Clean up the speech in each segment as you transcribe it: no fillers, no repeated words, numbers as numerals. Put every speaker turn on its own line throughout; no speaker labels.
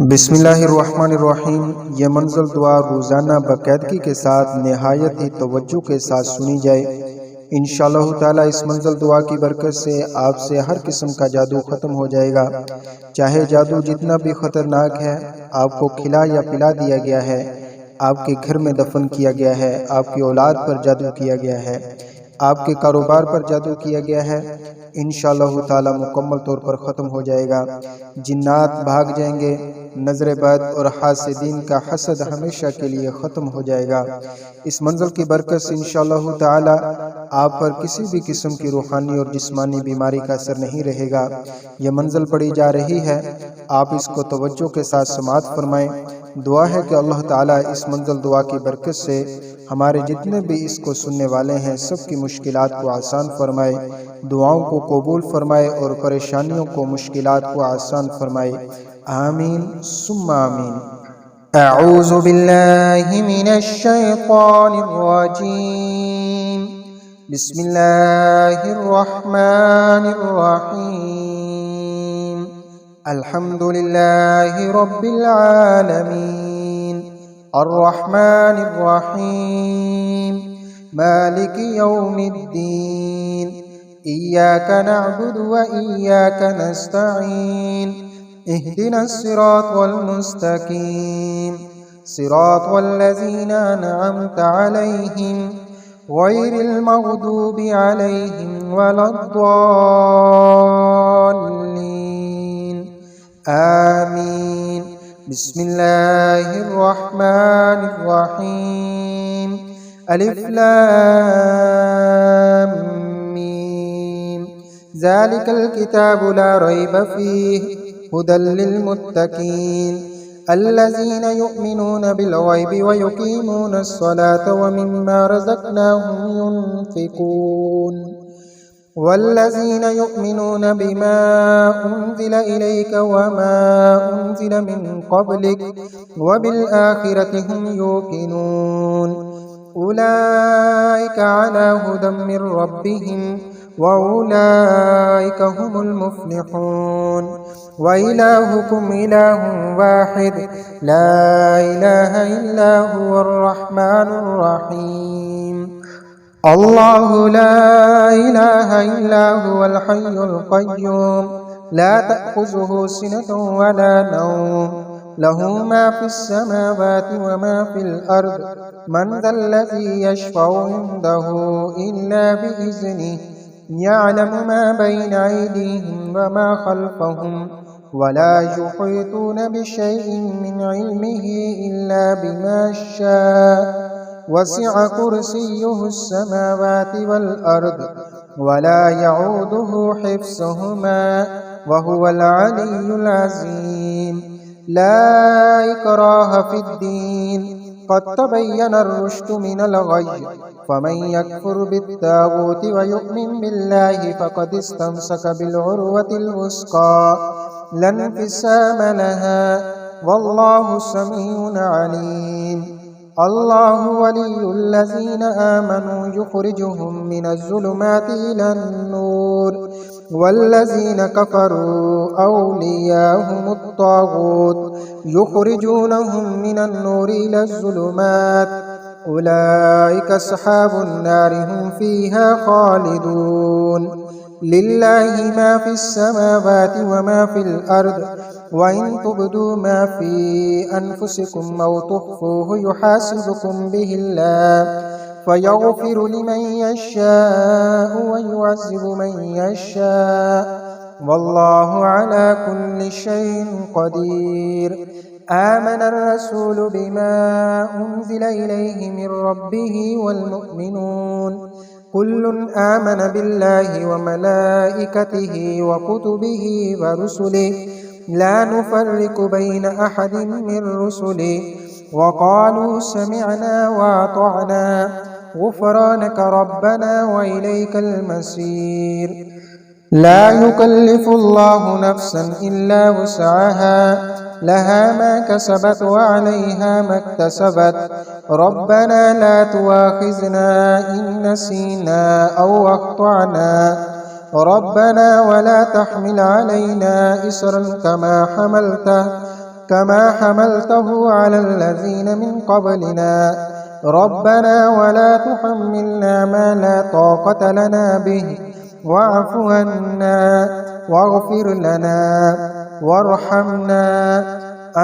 बिस्मिल्लाहिर्रहमानिर्रहीम। ये मंज़िल दुआ रोज़ाना बाकायदगी के साथ नहायत ही तवज्जो के साथ सुनी जाए। इंशाअल्लाह ताला इस मंज़िल दुआ की बरकत से आपसे हर किस्म का जादू ख़त्म हो जाएगा। चाहे जादू जितना भी ख़तरनाक है, आपको खिला या पिला दिया गया है, आपके घर में दफन किया गया है, आपकी औलाद पर जादू किया गया है, आपके कारोबार पर जादू किया गया है, इंशाअल्लाह ताला मुकम्मल तौर पर ख़त्म हो जाएगा। जिन्नात भाग जाएंगे, नजर बद और हासिदीन का हसद हमेशा के लिए ख़त्म हो जाएगा। इस मंज़िल की बरकत से इंशाअल्लाह ताला आप पर किसी भी किस्म की रूहानी और जिस्मानी बीमारी का असर नहीं रहेगा। यह मंज़िल पढ़ी जा रही है, आप इसको तवज्जो के साथ समाअत फरमाएं। दुआ है कि अल्लाह ताला इस मंज़िल दुआ की बरकत से हमारे जितने भी इसको सुनने वाले हैं सबकी मुश्किलात को आसान फरमाए, दुआओं को कबूल फरमाए और परेशानियों को मुश्किलात को आसान फरमाए। आमीन सुम्मा आमीन।
अऊज़ु बिल्लाहि मिनश शैतानिर रजीम। बिस्मिल्लाहिर रहमानिर रहीम। अल्हम्दुलिल्लाहि रब्बिल आलमीन अर्रहमानिर रहीम मालिकि यौमिद्दीन इय्याका नअबुदु व इय्याका नस्तईन इहदिनस सिरातल मुस्तकीम सिरातल लज़ीना अनअमता अलैहिम गैरिल मग़दूबि अलैहिम वलद्दाल्लीन आमीन। बिस्मिल्लाहिर रहमानिर रहीम। अलिफ लाम मीम ज़ालिकल किताबु ला रैब फ़ीहि हुदल लिल्मुत्तकीन अल्लज़ीना युमिनूना बिल गैबि व युकीमूनस सलाता व मिम्मा रज़क़नाहुम युनफ़िकून वल्लज़ीना युमिनूना बिमा उन्ज़िला इलैका व मा उन्ज़िला मिन क़ब्लिक व बिल आखिरति हुम युक़िनून उलाइका अला हुदम मिर रब्बिहिम व उलाइका हुमुल मुफ़्लिहून व इलाहुकुम इलाहुन वाहिद ला इलाहा इल्ला हुवर रहमानुर रहीम। अल्लाहु ला इलाहा इल्ला हुवल हय्युल क़य्यूम ला तअख़ुज़ुहु सिनतुन व ला नौम लहू मा फ़िस समावाति व मा फ़िल अर्द मन ज़ल्लज़ी यशफ़अु इंदहु इल्ला बिइज़्निहि यअलमु मा बैन अयदीहिम व मा ख़ल्फ़हुम वला युहीतून बिशैइन मिन इल्मिहि इल्ला बिमा शाअ वसिअ कुर्सियुहुस समावाति वल अर्द वला यऊदुहु हिफ्ज़ुहुमा व हुवल अलिय्युल अज़ीम। ला इक्राह फ़िद्दीन क़द तबय्यनर रुश्दु मिनल गय्य फमन यकफ़ुर बित्ताग़ूति व यु'मिन बिल्लाहि फ़क़द इस्तमसक बिल उर्वतिल वुस्क़ा ला इंफ़िसाम लहा वल्लाहु समीउन अलीम। अल्लाहु वलियुल लज़ीना आमनू युख़रिजुहुम मिनज़ ज़ुलुमाति इलन नूर वल्लज़ीना कफ़रू औलियाहुमुत ताग़ूत युख़रिजूनहुम मिनन नूरि इलज़ ज़ुलुमात उलाइका अस्हाबुन नारि हुम फ़ीहा ख़ालिदून। लिल्लाहि मा फ़िस समावाति व मा फ़िल अर्द व इन तुब्दू मा फ़ी अनफ़ुसिकुम औ तुख़्फ़ूहु युहासिबुकुम बिहिल्लाह फ़यग़फ़िरु लिमन यशाअ व युअज़्ज़िबु मन यशाअ वल्लाहु अला कुल्लि शैइन क़दीर। आमनर रसूलु बिमा उन्ज़िला इलैहि मिर रब्बिहि वल मुअ्मिनून कुल्लुन आमन बिल्लाहि व मलाइकतिहि व कुतुबिहि व रुसुलिहि ला नुफ़र्रिक़ु बैन अहदिन मिर रुसुलिहि व क़ालू समिअना व अतअना गुफ़रानक रब्बना व इलैकल मसीर। ला युकल्लिफ़ुल्लाहु नफ़्सन इल्ला वुस्अहा लहा मा कसबत व अलैहा मक्तसबत रब्बना ला तुआख़िज़ना इन नसीना औ अख़्तअना रब्बना वला तहमिल अलैना इसरन कमा हमलतह كما حملته على الذين من قبلنا ربنا ولا تحملنا ما لا طاقة لنا به واعف عنا واغفر لنا وارحمنا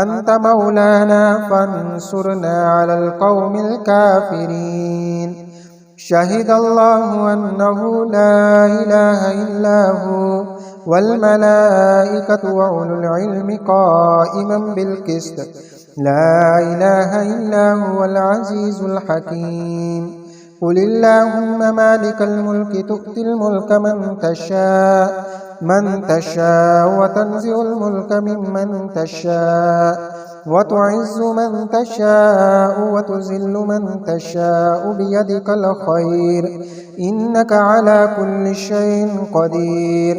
أنت مولانا فانصرنا على القوم الكافرين. شهد الله أنه لا إله إلا هو والملائكة وأولو العلم قائما بالقسط لا إله إلا هو العزيز الحكيم. قل اللهم مالك الملك تؤتي الملك من تشاء وتنزع الملك ممن تشاء وتعز من تشاء وتذل من تشاء بيدك الخير إنك على كل شيء قدير.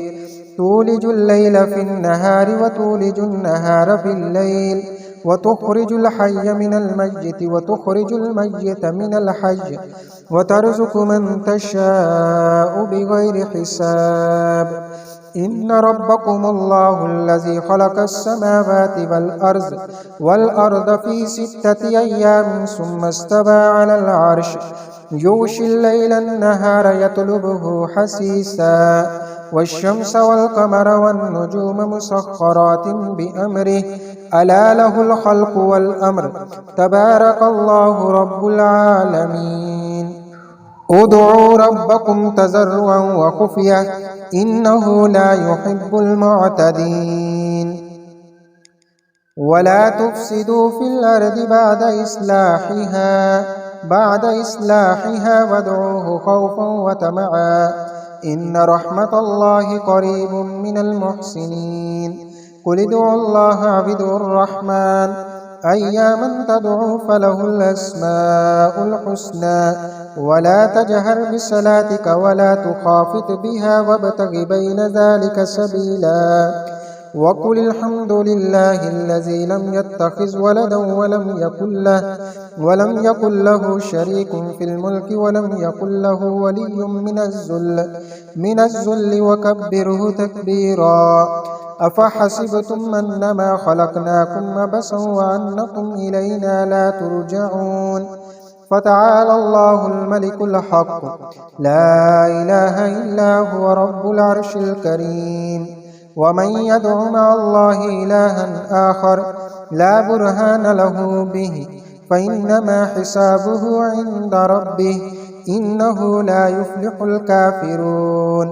تولج الليل في النهار وتولج النهار في الليل وتخرج الحي من الميت وتخرج الميت من الحي وترزق من تشاء بغير حساب. إن ربكم الله الذي خلق السماوات والأرض في 6 أيام ثم استوى على العرش يغشي الليل النهار يطلبه حثيثا والشمس والقمر والنجوم مسخرات بأمره ألا له الخلق والأمر تبارك الله رب العالمين. ادعوا ربكم تضرعا وخفية إنه لا يحب المعتدين. ولا تفسدوا في الأرض بعد إصلاحها وادعوه خوفا وطمعا إن رحمة الله قريب من المحسنين. قل ادعوا الله أو ادعوا الرحمن أياما تدعوا فله الأسماء الحسنى ولا تجهر بصلاتك ولا تخافت بها وابتغ بين ذلك سبيلا. وقل الحمد لله الذي لم يتخذ ولدا ولم يكن له شريك في الملك ولم يكن له ولي من الذل وكبره تكبيرا. أفحسبتم أنما خلقناكم عبثا وأنكم إلينا لا ترجعون. فتعالى الله الملك الحق لا إله إلا هو رب العرش الكريم. ومن يدع مع الله إلها آخر لا برهان له به فإنما حسابه عند ربه إنه لا يفلح الكافرون.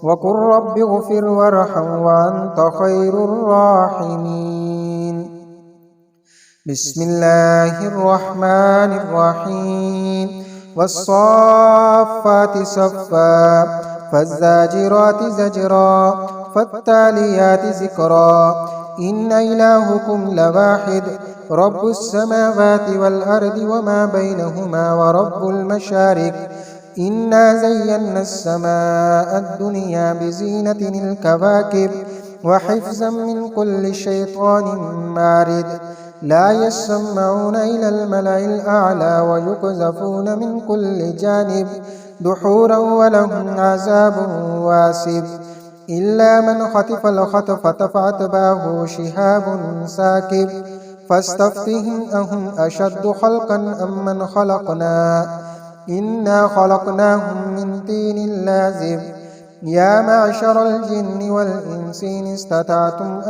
وقل رب اغفر وارحم وأنت خير الراحمين. بسم الله الرحمن الرحيم. والصافات صفا فالزاجرات زجرا فالتاليات ذكرا إن إلهكم لواحد رب السماوات والأرض وما بينهما ورب المشارق إنا زينا السماء الدنيا بزينة الكواكب وحفظا من كل شيطان مارد لا يسمعون إلى الملأ الأعلى ويقذفون من كل جانب دحورا ولهم عذاب واسب إلا من خطف الخطفة فأتبعه شهاب ساكب فاستفتهم أهم أشد خلقا أم من خلقنا إنا خلقناهم من طين لازب. يا معشر الجن والإنس إن استطعتم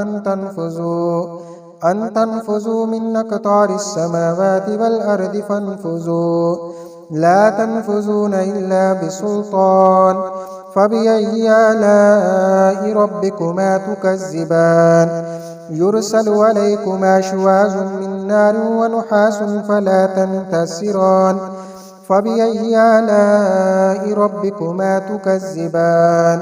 أن تنفذوا من أقطار السماوات والأرض فانفذوا لا تنفذون إلا بسلطان. فبأي آلاء ربكما تكذبان يرسل عليكما شواظ من نار ونحاس فلا تنتصران. فبأي آلاء ربكما تكذبان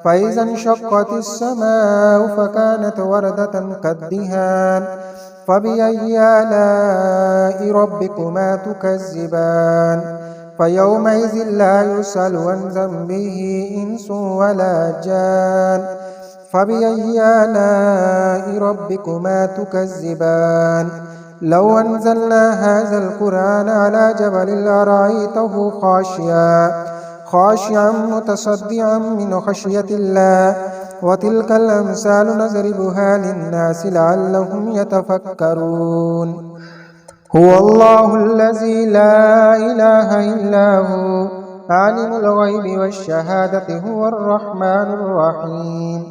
فإذا انشقت السماء فكانت وردة كالدهان. فبأي آلاء ربكما تكذبان فيومئذ لا يسأل عن ذنبه إنس ولا جان. فبأي آلاء ربكما تكذبان لو أنزلنا هذا القرآن على جبل لرأيته خاشعا متصدعا من خشية الله وتلك الأمثال نضربها للناس لعلهم يتفكرون هو الله الذي لا إله إلا هو عالم الغيب والشهادة هو الرحمن الرحيم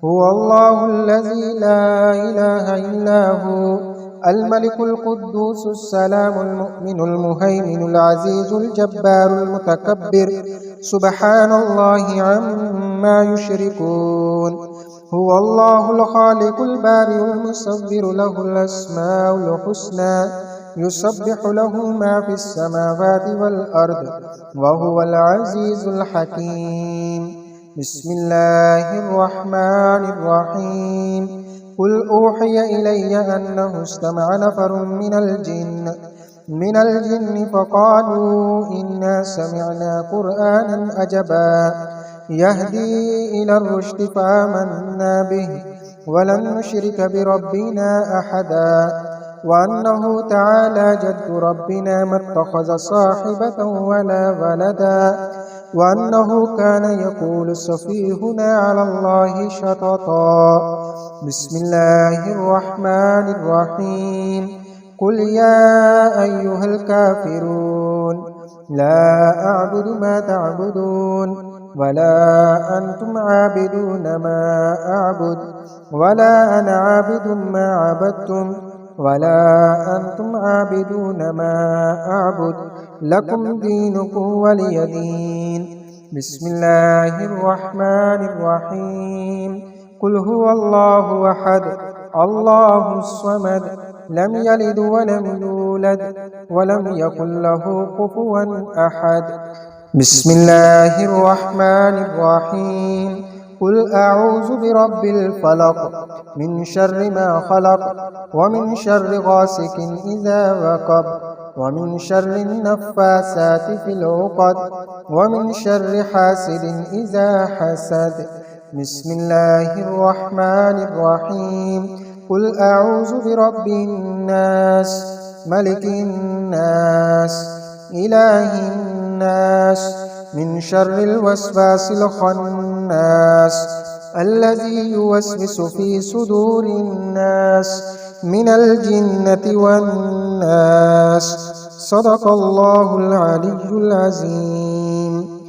هو الله الذي لا إله إلا هو الملك القدوس السلام المؤمن المهيمن العزيز الجبار المتكبر سبحان الله عما يشركون هو الله الخالق البارئ المصور له الأسماء الحسنى يسبح له ما في السماوات والأرض وهو العزيز الحكيم بسم الله الرحمن الرحيم قل أوحي إلي أنه استمع نفر من الجن فقالوا إنا سمعنا قرآنا عجبا يهدي إلى الرشد فآمنا به ولن نشرك بربنا أحدا وأنه تعالى جد ربنا ما اتخذ صاحبة ولا ولدا وأنه كان يقول سفيهنا على الله شططا بسم الله الرحمن الرحيم قل يا أيها الكافرون لا أعبد ما تعبدون ولا أنتم عابدون ما أعبد ولا أنا عابد ما عبدتم ولا أنتم عابدون ما أعبد لكم دينكم ولي دين بسم الله الرحمن الرحيم قل هو الله أحد الله الصمد لم يلد ولم يولد ولم يكن له كفوا أحد بسم الله الرحمن الرحيم قل أعوذ برب الفلق من شر ما خلق ومن شر غاسق إذا وقب ومن شر النفاسات في العقد ومن شر حاسد إذا حسد بسم الله الرحمن الرحيم قل أعوذ برب الناس ملك الناس إله الناس من شر الوسواس الخناس الذي يوسوس في صدور الناس من الجنة والناس صدق الله العلی العظیم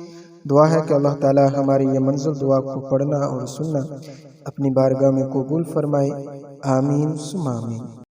दुआ है कि अल्लाह ताला हमारी ये मंज़िल दुआ को पढ़ना और सुनना अपनी बारगाह में कबूल फरमाए। आमीन सुम्मा आमीन।